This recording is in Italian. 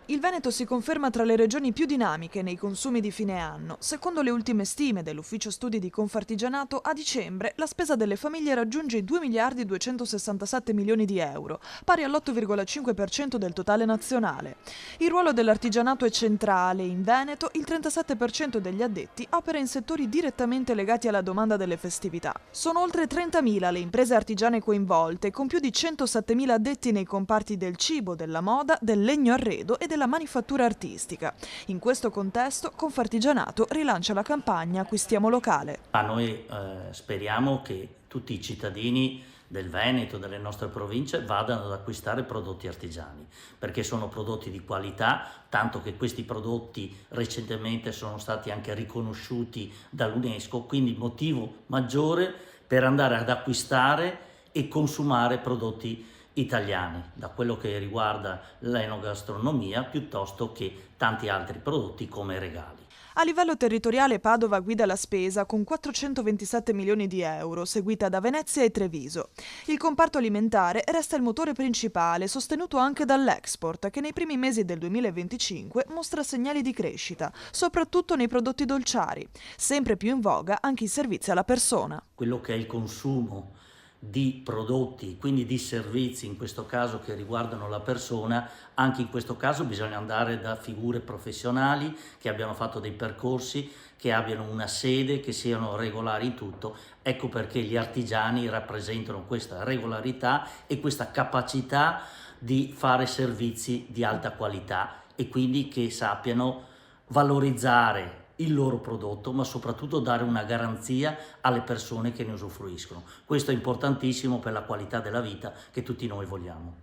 Il Veneto si conferma tra le regioni più dinamiche nei consumi di fine anno. Secondo le ultime stime dell'Ufficio Studi di Confartigianato, a dicembre la spesa delle famiglie raggiunge i 2 miliardi 267 milioni di euro, pari all'8,5% del totale nazionale. Il ruolo dell'artigianato è centrale. In Veneto il 37% degli addetti opera in settori direttamente legati alla domanda delle festività. Sono oltre 30.000 le imprese artigiane coinvolte, con più di 107.000 addetti nei comparti del cibo, della moda, del legno arredo e della manifattura artistica. In questo contesto, Confartigianato rilancia la campagna Acquistiamo locale. Ma noi speriamo che tutti i cittadini del Veneto, delle nostre province, vadano ad acquistare prodotti artigiani, perché sono prodotti di qualità, tanto che questi prodotti recentemente sono stati anche riconosciuti dall'UNESCO, quindi motivo maggiore per andare ad acquistare e consumare prodotti italiani, da quello che riguarda l'enogastronomia piuttosto che tanti altri prodotti come regali. A livello territoriale Padova guida la spesa con 427 milioni di euro, seguita da Venezia e Treviso. Il comparto alimentare resta il motore principale, sostenuto anche dall'export, che nei primi mesi del 2025 mostra segnali di crescita, soprattutto nei prodotti dolciari. Sempre più in voga anche i servizi alla persona. Quello che è il consumo di prodotti, quindi di servizi, in questo caso che riguardano la persona, anche in questo caso bisogna andare da figure professionali che abbiano fatto dei percorsi, che abbiano una sede, che siano regolari in tutto. Ecco perché gli artigiani rappresentano questa regolarità e questa capacità di fare servizi di alta qualità e quindi che sappiano valorizzare il loro prodotto, ma soprattutto dare una garanzia alle persone che ne usufruiscono. Questo è importantissimo per la qualità della vita che tutti noi vogliamo.